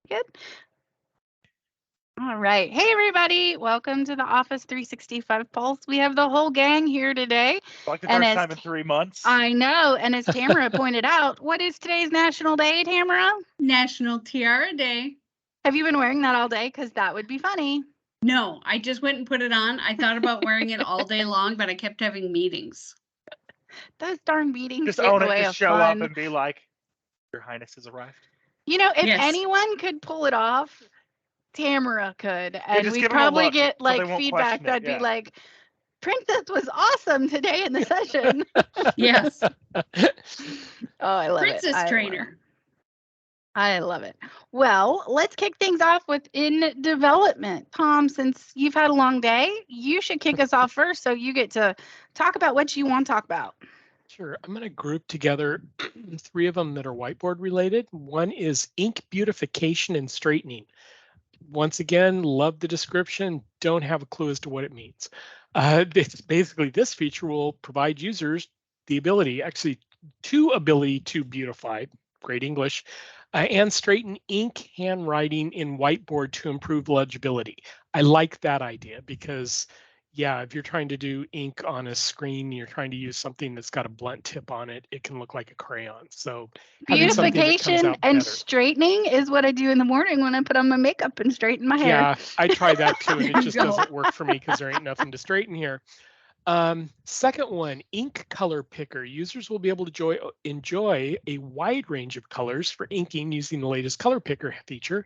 Good. All right. Hey, everybody. Welcome to the Office 365 Pulse. We have the whole gang here today. Like the And first as time in 3 months. I know. And as Tamara pointed out, what is today's National Day, Tamara? National Tiara Day. Have you been wearing that all day? Because that would be funny. No, I just went and put it on. I thought about wearing it all day long, but I kept having meetings. Those darn meetings Just get in own the it, way just of show fun. up and be like, Your Highness has arrived. You know, if Yes. anyone could pull it off, Tamara could. And just we'd give 'em a probably look get so they like won't feedback question it, that'd yeah. be like, Princess was awesome today in the session. Yes. Oh, I love Princess it. trainer. I love it. Well, let's kick things off with in development. Tom, since you've had a long day, you should kick us off first so you get to talk about what you want to talk about. Sure. I'm going to group together 3 of them that are whiteboard related. One is ink beautification and straightening. Once again, love the description, don't have a clue as to what it means. It's basically, this feature will provide users the ability, actually ability to beautify, great English, and straighten ink handwriting in whiteboard to improve legibility. I like that idea because, yeah, if you're trying to do ink on a screen, you're trying to use something that's got a blunt tip on it, it can look like a crayon. So having something that comes Beautification out and better. straightening is what I do in the morning when I put on my makeup and straighten my hair. Yeah, I try that too, and There it you just go. doesn't work for me because there ain't nothing to straighten here. Second one, ink color picker. Users will be able to enjoy a wide range of colors for inking using the latest color picker feature.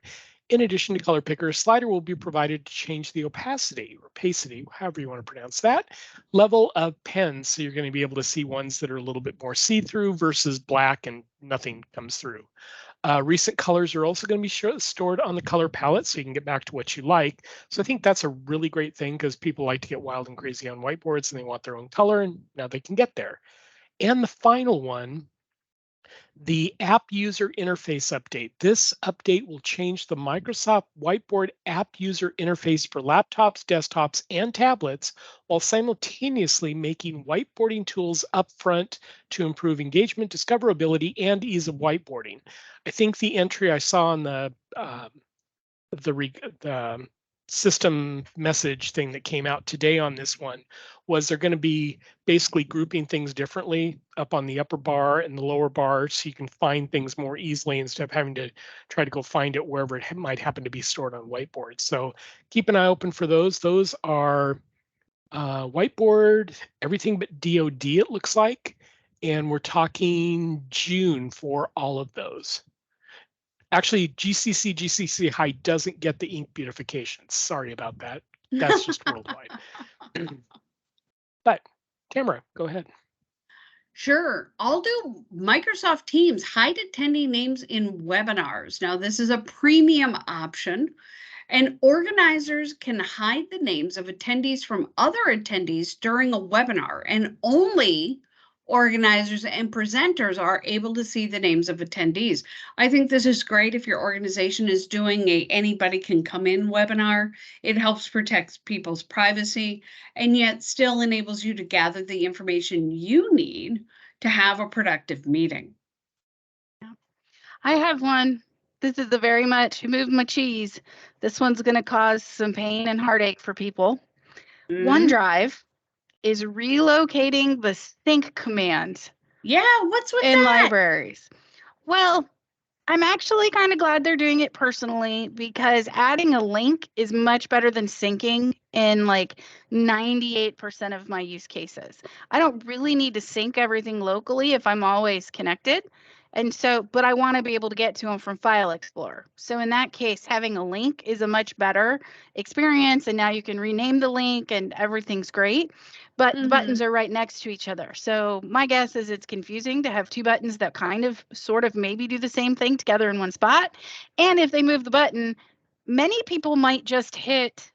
In addition to color picker, a slider will be provided to change the opacity or opacity, however you want to pronounce that, level of pens. So you're going to be able to see ones that are a little bit more see-through versus black and nothing comes through. Recent colors are also going to be stored on the color palette so you can get back to what you like. So I think that's a really great thing because people like to get wild and crazy on whiteboards and they want their own color, and now they can get there. And the final one, the app user interface update. This update will change the Microsoft Whiteboard app user interface for laptops, desktops, and tablets while simultaneously making whiteboarding tools upfront to improve engagement, discoverability, and ease of whiteboarding. I think the entry I saw on the system message thing that came out today on this one was they're going to be basically grouping things differently up on the upper bar and the lower bar so you can find things more easily instead of having to try to go find it wherever it might happen to be stored on whiteboards. So keep an eye open for those. Those are whiteboard, everything but DoD it looks like, and we're talking June for all of those. Actually, GCC High doesn't get the ink beautification. Sorry about that. That's just worldwide. But Tamara, go ahead. Sure. I'll do Microsoft Teams, hide attendee names in webinars. Now, this is a premium option, and organizers can hide the names of attendees from other attendees during a webinar, and only organizers and presenters are able to see the names of attendees. I think this is great if your organization is doing a anybody can come in webinar. It helps protect people's privacy and yet still enables you to gather the information you need to have a productive meeting. I have one. This is the very much move my cheese. This one's going to cause some pain and heartache for people. OneDrive is relocating the sync command. Yeah, what's with in that? libraries? Well, I'm actually kind of glad they're doing it personally because adding a link is much better than syncing in like 98% of my use cases. I don't really need to sync everything locally if I'm always connected. And so, but I want to be able to get to them from File Explorer. So in that case, having a link is a much better experience. And now you can rename the link and everything's great. But the buttons are right next to each other. So my guess is it's confusing to have 2 buttons that kind of, sort of maybe do the same thing together in one spot. And if they move the button, many people might just hit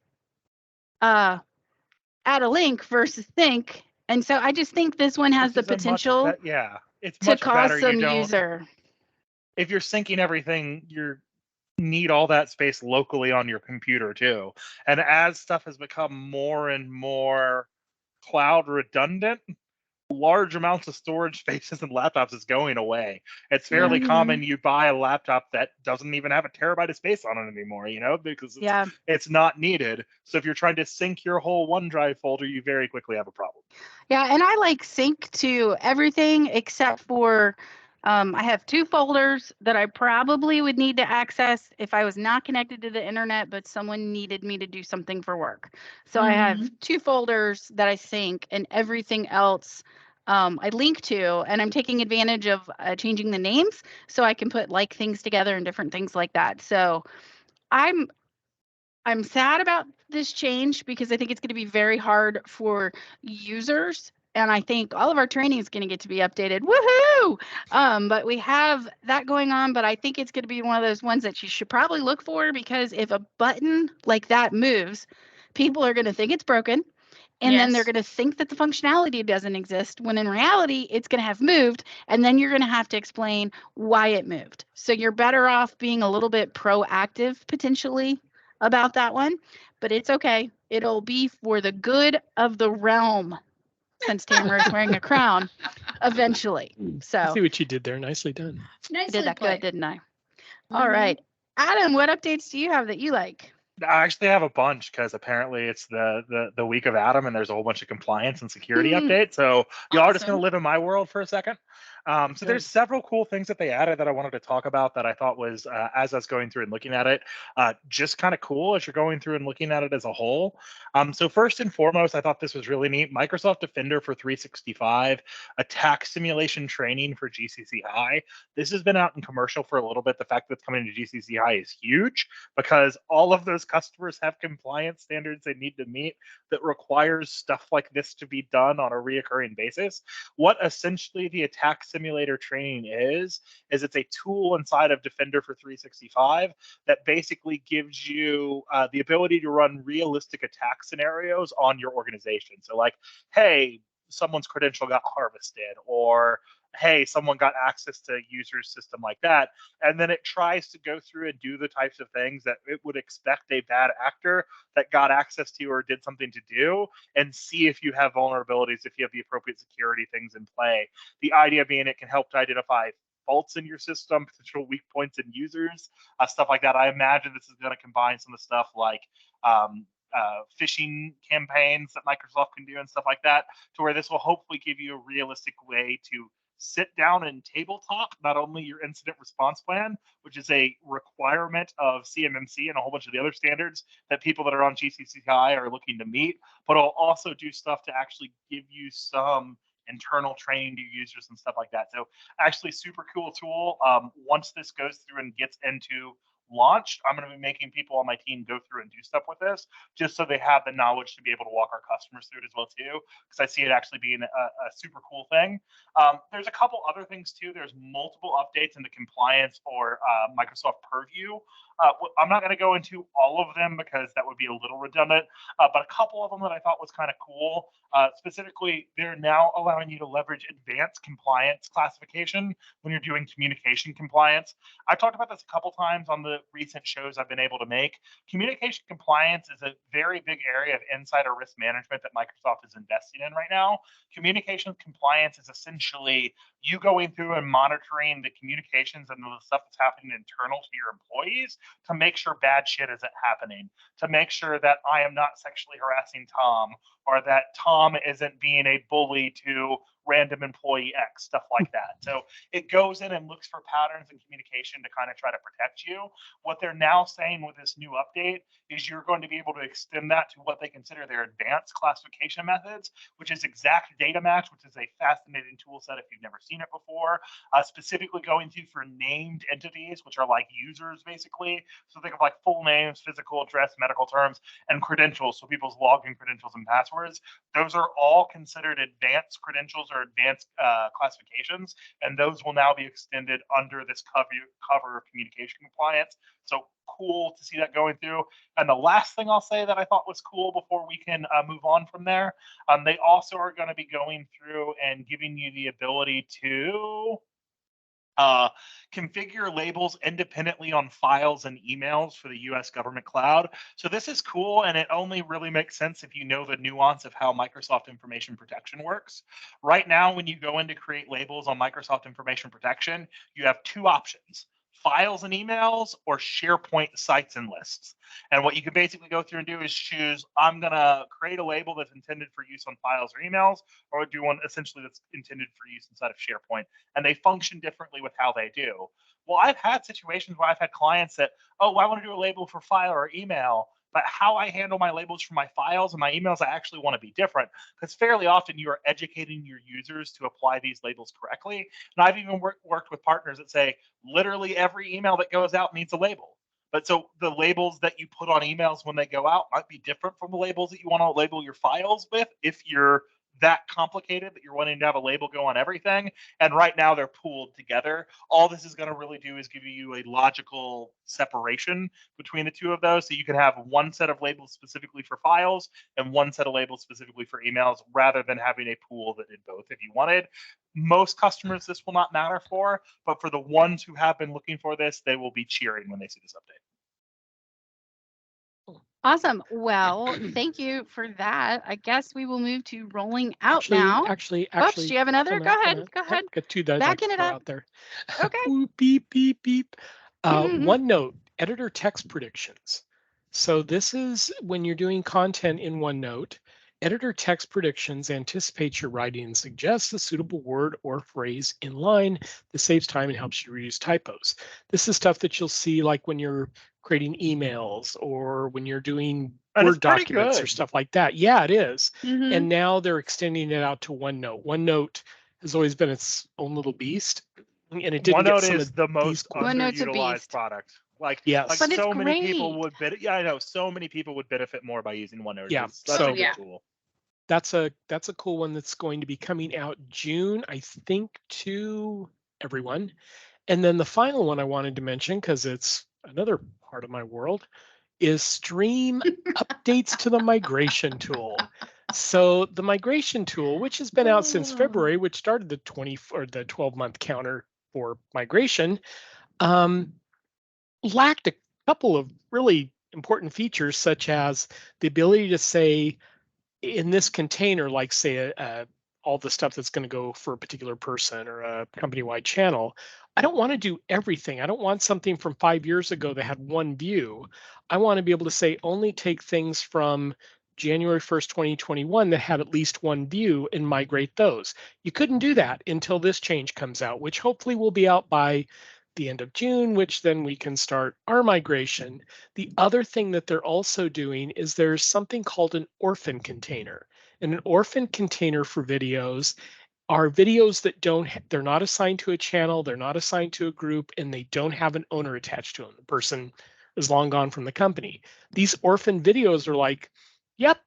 add a link versus sync. And so I just think this one has the potential it's to much cause better. some user. If you're syncing everything, you need all that space locally on your computer too. And as stuff has become more and more cloud redundant, large amounts of storage spaces and laptops is going away. It's fairly common you buy a laptop that doesn't even have a terabyte of space on it anymore, because Yeah. it's not needed. So if you're trying to sync your whole OneDrive folder, you very quickly have a problem. Yeah, and I like sync to everything except for I have 2 folders that I probably would need to access if I was not connected to the internet, but someone needed me to do something for work. So I have 2 folders that I sync, and everything else I link to, and I'm taking advantage of changing the names so I can put like things together and different things like that. So I'm sad about this change because I think it's going to be very hard for users. And I think all of our training is going to get to be updated. Woohoo! But we have that going on. But I think it's going to be one of those ones that you should probably look for, because if a button like that moves, people are going to think it's broken. And then they're Yes. going to think that the functionality doesn't exist, when in reality, it's going to have moved. And then you're going to have to explain why it moved. So you're better off being a little bit proactive potentially about that one. But it's okay. It'll be for the good of the realm, since Tamara is wearing a crown eventually. I So see what you did there. Nicely done. I Nicely did that played. good, didn't I? All right. Adam, what updates do you have that you like? I actually have a bunch because apparently it's the week of Adam and there's a whole bunch of compliance and security updates. So y'all are just going Awesome. to live in my world for a second. So there's several cool things that they added that I wanted to talk about that I thought was, as I was going through and looking at it, just kind of cool as you're going through and looking at it as a whole. So first and foremost, I thought this was really neat. Microsoft Defender for 365, attack simulation training for GCC High. This has been out in commercial for a little bit. The fact that it's coming to GCC High is huge because all of those customers have compliance standards they need to meet that requires stuff like this to be done on a reoccurring basis. What essentially the attack simulator training is it's a tool inside of Defender for 365 that basically gives you the ability to run realistic attack scenarios on your organization. So like, hey, someone's credential got harvested, or hey, someone got access to a user's system like that. And then it tries to go through and do the types of things that it would expect a bad actor that got access to or did something to do, and see if you have vulnerabilities, if you have the appropriate security things in play. The idea being it can help to identify faults in your system, potential weak points in users, stuff like that. I imagine this is going to combine some of the stuff like phishing campaigns that Microsoft can do and stuff like that, to where this will hopefully give you a realistic way to sit down and tabletop not only your incident response plan, which is a requirement of CMMC and a whole bunch of the other standards that people that are on GCCI are looking to meet, but it'll also do stuff to actually give you some internal training to users and stuff like that. So actually super cool tool. Once this goes through and gets into launched, I'm going to be making people on my team go through and do stuff with this, just so they have the knowledge to be able to walk our customers through it as well too, because I see it actually being a super cool thing. There's a couple other things too. There's multiple updates into compliance or Microsoft Purview. I'm not going to go into all of them because that would be a little redundant, but a couple of them that I thought was kind of cool. Specifically, they're now allowing you to leverage advanced compliance classification when you're doing communication compliance. I've talked about this a couple times on the recent shows I've been able to make. Communication compliance is a very big area of insider risk management that Microsoft is investing in right now. Communication compliance is essentially you going through and monitoring the communications and the stuff that's happening internal to your employees to make sure bad shit isn't happening, to make sure that I am not sexually harassing Tom, or that Tom isn't being a bully to random employee X, stuff like that. So it goes in and looks for patterns in communication to kind of try to protect you. What they're now saying with this new update is you're going to be able to extend that to what they consider their advanced classification methods, which is exact data match, which is a fascinating tool set if you've never seen it before, specifically going through for named entities, which are like users basically. So think of like full names, physical address, medical terms, and credentials. So people's login credentials and passwords. Those are all considered advanced credentials or advanced classifications, and those will now be extended under this cover of communication compliance. So cool to see that going through. And the last thing I'll say that I thought was cool before we can move on from there, they also are going to be going through and giving you the ability to configure labels independently on files and emails for the US government cloud. So this is cool, and it only really makes sense if you know the nuance of how Microsoft Information Protection works. Right now, when you go in to create labels on Microsoft Information Protection, you have two options: files and emails, or SharePoint sites and lists. And what you can basically go through and do is choose, I'm going to create a label that's intended for use on files or emails, or do one essentially that's intended for use inside of SharePoint. And they function differently with how they do. Well, I've had situations where I've had clients that, oh, I want to do a label for file or email, but how I handle my labels for my files and my emails, I actually want to be different, because fairly often you are educating your users to apply these labels correctly. And I've even worked with partners that say literally every email that goes out needs a label. But so the labels that you put on emails when they go out might be different from the labels that you want to label your files with if you're that complicated that you're wanting to have a label go on everything. And right now they're pooled together. All this is going to really do is give you a logical separation between the two of those. So you can have one set of labels specifically for files and one set of labels specifically for emails, rather than having a pool that did both if you wanted. Most customers this will not matter for, but for the ones who have been looking for this, they will be cheering when they see this update. Awesome. Well, thank you for that. I guess we will move to rolling out now. Actually, Oops, do you have another? Go ahead. Go Yep, ahead. got two that I'd like Backing to it throw up. out there. Okay. Ooh, beep, beep, beep. OneNote, editor text predictions. So this is when you're doing content in OneNote, editor text predictions anticipates your writing and suggests a suitable word or phrase in line. This saves time and helps you reduce typos. This is stuff that you'll see like when you're creating emails or when you're doing Word documents or stuff like that. Yeah, it is. And now they're extending it out to OneNote. OneNote has always been its own little beast, and it didn't get OneNote some is of the most cool underutilized product. Like, yes, like but it's so many great. people would yeah, I know so many people would benefit more by using OneNote. Yeah, It's such a good tool. That's a cool one that's going to be coming out June, I think, to everyone. And then the final one I wanted to mention, because it's another part of my world, is Stream updates to the migration tool. So the migration tool, which has been out since February, which started the 12-month counter for migration, lacked a couple of really important features, such as the ability to say in this container, like say all the stuff that's going to go for a particular person or a company-wide channel, I don't want to do everything. I don't want something from 5 years ago that had one view. I want to be able to say only take things from January 1st, 2021 that had at least one view and migrate those. You couldn't do that until this change comes out, which hopefully will be out by the end of June, which then we can start our migration. The other thing that they're also doing is there's something called an orphan container. And an orphan container for videos are videos that they're not assigned to a channel, they're not assigned to a group, and they don't have an owner attached to them. The person is long gone from the company. These orphan videos are like, yep,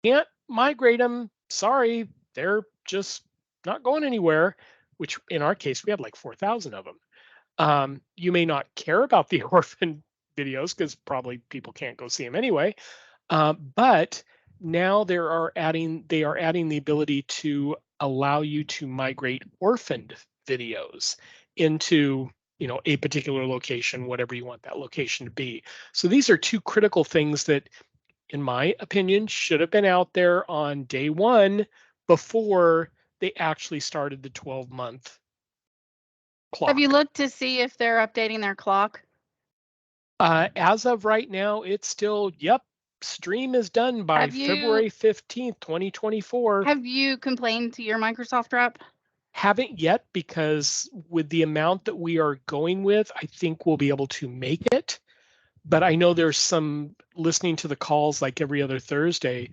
can't migrate them. Sorry, they're just not going anywhere, which in our case, we had like 4,000 of them. You may not care about the orphan videos because probably people can't go see them anyway. But now they are adding the ability to allow you to migrate orphaned videos into a particular location, whatever you want that location to be. So these are two critical things that, in my opinion, should have been out there on day one before they actually started the 12-month clock. Have you looked to see if they're updating their clock? As of right now, it's still, yep, stream is done by February 15th, 2024. Have you complained to your Microsoft rep? Haven't yet, because with the amount that we are going with, I think we'll be able to make it. But I know there's some listening to the calls like every other Thursday.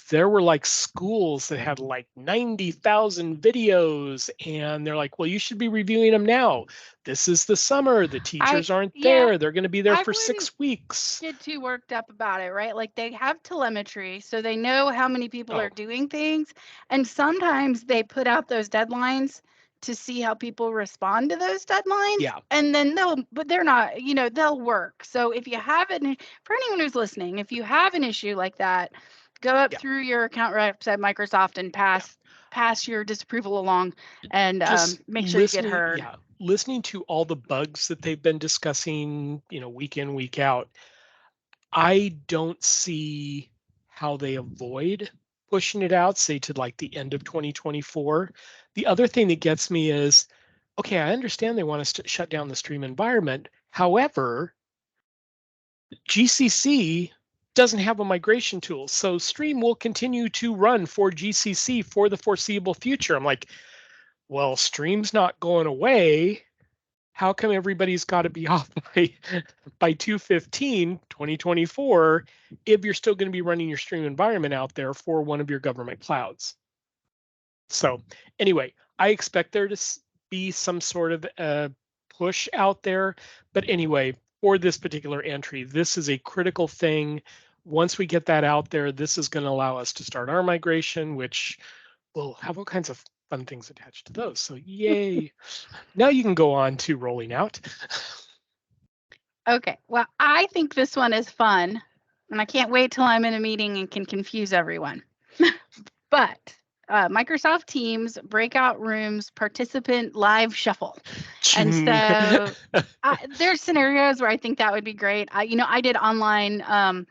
There were like schools that had like 90,000 videos, and they're like, well, you should be reviewing them now. This is the summer. The teachers aren't there. They're going to be there for 6 weeks. Get too worked up about it, right? Like they have telemetry, so they know how many people are doing things. And sometimes they put out those deadlines to see how people respond to those deadlines. Yeah. And then they're not, they'll work. So if you have it, for anyone who's listening, if you have an issue like that, go up through your account reps at Microsoft and pass your disapproval along, and make sure you get heard. Yeah, listening to all the bugs that they've been discussing, week in, week out, I don't see how they avoid pushing it out, say to like the end of 2024. The other thing that gets me is, okay, I understand they want us to shut down the stream environment. However, GCC doesn't have a migration tool. So Stream will continue to run for GCC for the foreseeable future. I'm like, well, Stream's not going away. How come everybody's got to be off by 2024 if you're still going to be running your Stream environment out there for one of your government clouds? So anyway, I expect there to be some sort of push out there. But anyway, for this particular entry, this is a critical thing. Once we get that out there, this is going to allow us to start our migration, which will have all kinds of fun things attached to those. So yay. Now you can go on to rolling out. Okay, well, I think this one is fun, and I can't wait till I'm in a meeting and can confuse everyone. But Microsoft Teams, breakout rooms, participant live shuffle. And so there's scenarios where I think that would be great. I did online.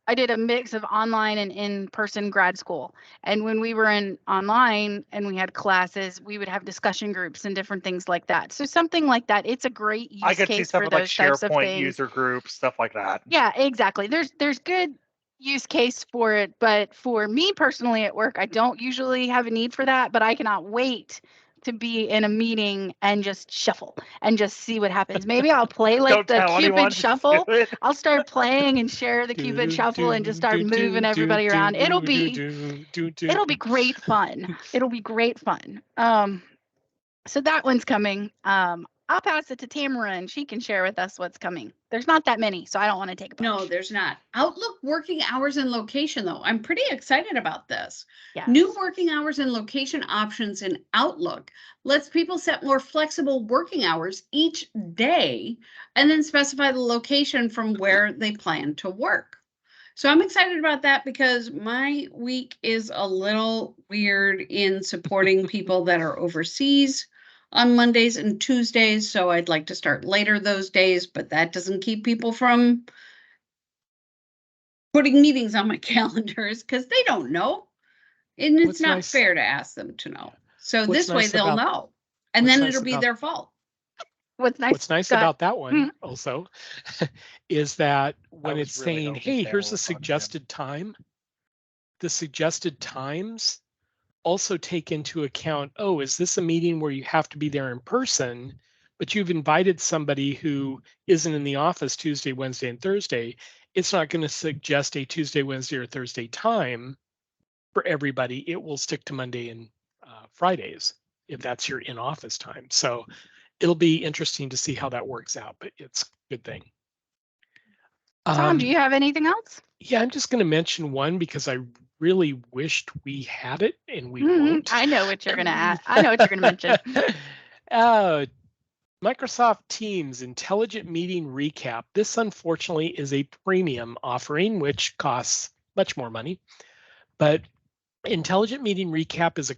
I did a mix of online and in-person grad school. And when we were in online and we had classes, we would have discussion groups and different things like that. So something like that, it's a great use I could see case stuff for with like those types of SharePoint things. user groups, stuff like that. Yeah, exactly. There's good use case for it, but for me personally at work, I don't usually have a need for that, but I cannot wait to be in a meeting and just shuffle and just see what happens. Maybe I'll play like the Cupid shuffle. I'll start playing and share the Cupid shuffle and just start moving everybody around. It'll be great fun. It'll be great fun. So that one's coming. I'll pass it to Tamara and she can share with us what's coming. There's not that many, so I don't want to take a bunch. No, there's not. Outlook working hours and location, though. I'm pretty excited about this. Yes. New working hours and location options in Outlook lets people set more flexible working hours each day and then specify the location from where they plan to work. So I'm excited about that because my week is a little weird in supporting people that are overseas on Mondays and Tuesdays. So I'd like to start later those days, but that doesn't keep people from putting meetings on my calendars because they don't know. And it's not fair to ask them to know. So this way they'll know. And then it'll be their fault. What's nice about that one also is that when it's saying, hey, here's the suggested time, the suggested times also take into account, oh, is this a meeting where you have to be there in person, but you've invited somebody who isn't in the office Tuesday, Wednesday, and Thursday? It's not going to suggest a Tuesday, Wednesday, or Thursday time for everybody. It will stick to Monday and Fridays if that's your in-office time. So it'll be interesting to see how that works out, but it's a good thing. Tom, do you have anything else? Yeah, I'm just going to mention one because I really wished we had it and we won't. I know what you're going to add. I know what you're going to mention. Microsoft Teams Intelligent Meeting Recap. This, unfortunately, is a premium offering, which costs much more money. But Intelligent Meeting Recap is a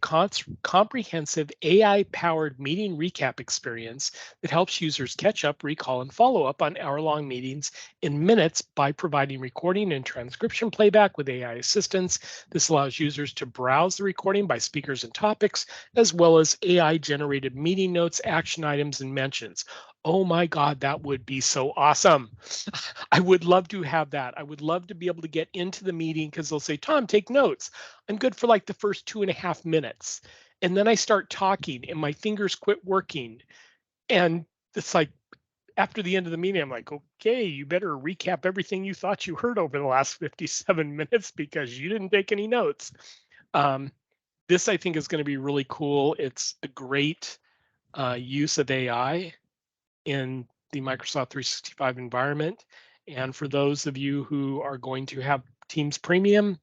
comprehensive AI-powered meeting recap experience that helps users catch up, recall, and follow up on hour-long meetings in minutes by providing recording and transcription playback with AI assistance. This allows users to browse the recording by speakers and topics, as well as AI-generated meeting notes, action items, and mentions. Oh my God, that would be so awesome. I would love to have that. I would love to be able to get into the meeting because they'll say, Tom, take notes. I'm good for like the first 2.5 minutes. And then I start talking and my fingers quit working. And it's like, after the end of the meeting, I'm like, okay, you better recap everything you thought you heard over the last 57 minutes because you didn't take any notes. This, I think, is going to be really cool. It's a great use of AI in the Microsoft 365 environment. And for those of you who are going to have Teams Premium,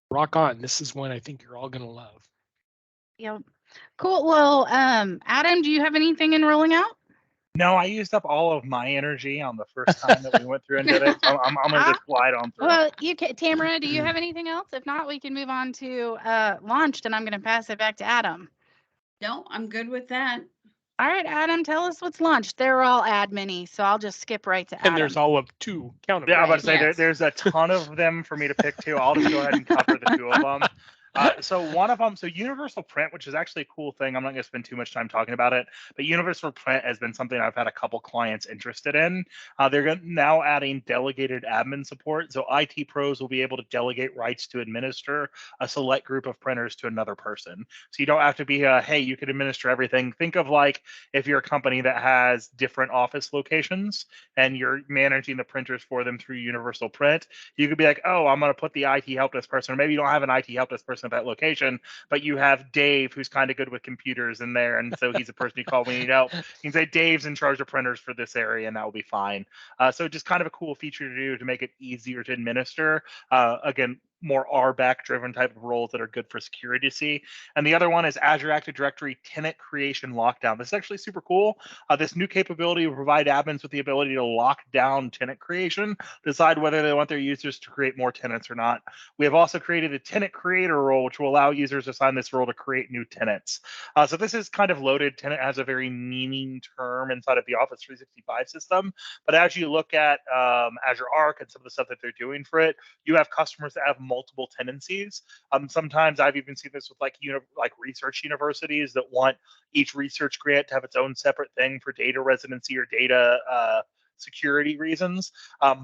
rock on. This is one I think you're all going to love. Yep. Cool. Well, Adam, do you have anything in rolling out? No, I used up all of my energy on the first time that we went through and did it. So I'm going to just glide on through. Well, Tamara, do you have anything else? If not, we can move on to launched, and I'm going to pass it back to Adam. No, I'm good with that. All right, Adam, tell us what's lunch. They're all admin-y, so I'll just skip right to Adam. And there's all of 2. Count them. Yeah, I'm about to say Yes. there's a ton of them for me to pick too. I'll just go ahead and cover the 2 of them. So one of them, so universal print, which is actually a cool thing. I'm not going to spend too much time talking about it, but universal print has been something I've had a couple clients interested in. They're now adding delegated admin support. So IT pros will be able to delegate rights to administer a select group of printers to another person. So you don't have to be, hey, you can administer everything. Think of like if you're a company that has different office locations and you're managing the printers for them through universal print, you could be like, oh, I'm going to put the IT help desk person, or maybe you don't have an IT help desk person at that location, but you have Dave who's kind of good with computers in there, and so he's the person you call when you need help. You can say Dave's in charge of printers for this area, and that will be fine. So just kind of a cool feature to do to make it easier to administer. Again, more RBAC driven type of roles that are good for security to see. And the other one is Azure Active Directory tenant creation lockdown. This is actually super cool. This new capability will provide admins with the ability to lock down tenant creation, decide whether they want their users to create more tenants or not. We have also created a tenant creator role, which will allow users to assign this role to create new tenants. So this is kind of loaded. Tenant has a very meaning term inside of the Office 365 system. But as you look at Azure Arc and some of the stuff that they're doing for it, you have customers that have multiple tenancies. Sometimes I've even seen this with like research universities that want each research grant to have its own separate thing for data residency or data security reasons.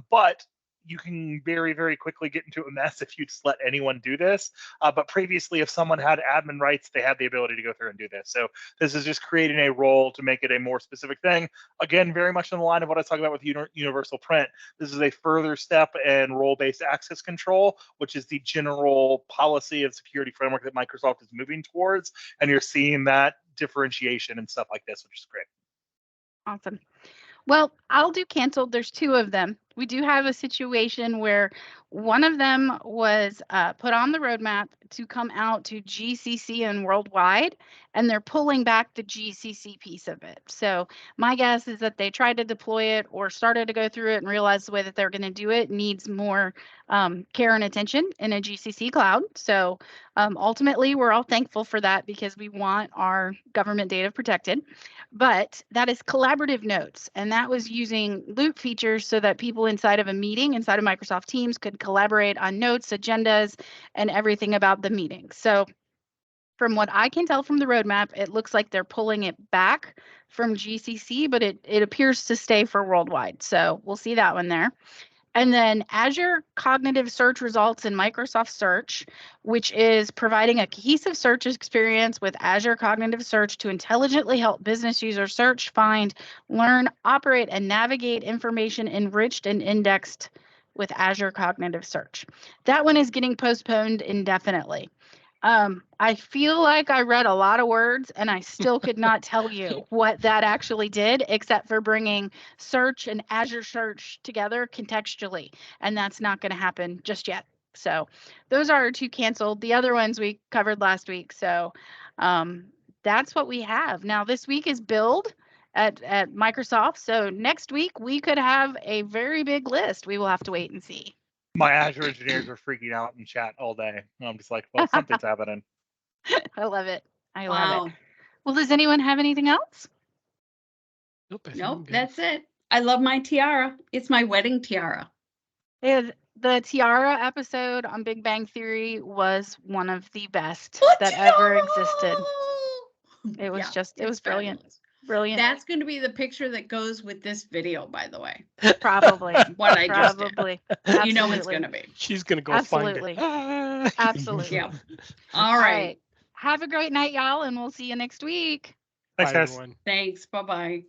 But you can very, very quickly get into a mess if you just let anyone do this. But previously, if someone had admin rights, they had the ability to go through and do this. So this is just creating a role to make it a more specific thing. Again, very much in the line of what I was talking about with universal print. This is a further step in role-based access control, which is the general policy and security framework that Microsoft is moving towards. And you're seeing that differentiation and stuff like this, which is great. Awesome. Well, I'll do canceled. There's 2 of them. We do have a situation where one of them was put on the roadmap to come out to GCC and worldwide, and they're pulling back the GCC piece of it. So my guess is that they tried to deploy it or started to go through it and realized the way that they're going to do it needs more care and attention in a GCC cloud. So ultimately, we're all thankful for that because we want our government data protected. But that is collaborative notes, and that was using loop features so that people inside of a meeting, inside of Microsoft Teams, could collaborate on notes, agendas, and everything about the meeting. So from what I can tell from the roadmap, it looks like they're pulling it back from GCC, but it appears to stay for worldwide. So we'll see that one there. And then Azure Cognitive Search Results in Microsoft Search, which is providing a cohesive search experience with Azure Cognitive Search to intelligently help business users search, find, learn, operate, and navigate information enriched and indexed with Azure Cognitive Search. That one is getting postponed indefinitely. I feel like I read a lot of words and I still could not tell you what that actually did, except for bringing search and Azure Search together contextually. And that's not going to happen just yet. So those are our 2 canceled. The other ones we covered last week. So that's what we have. Now this week is build at Microsoft. So next week we could have a very big list. We will have to wait and see. My Azure engineers were freaking out in chat all day. I'm just like, well, something's happening. I love it. I love it. Well, does anyone have anything else? Nope, that's it. I love my tiara. It's my wedding tiara. The tiara episode on Big Bang Theory was one of the best that ever existed. It was it was brilliant. Fabulous. Brilliant. That's going to be the picture that goes with this video, by the way. Probably. What I just did. Absolutely. You know it's going to be. She's going to go Absolutely. find it. Absolutely. Yeah. All right. Have a great night, y'all, and we'll see you next week. Thanks, Bye, guys. everyone. Thanks. Bye-bye.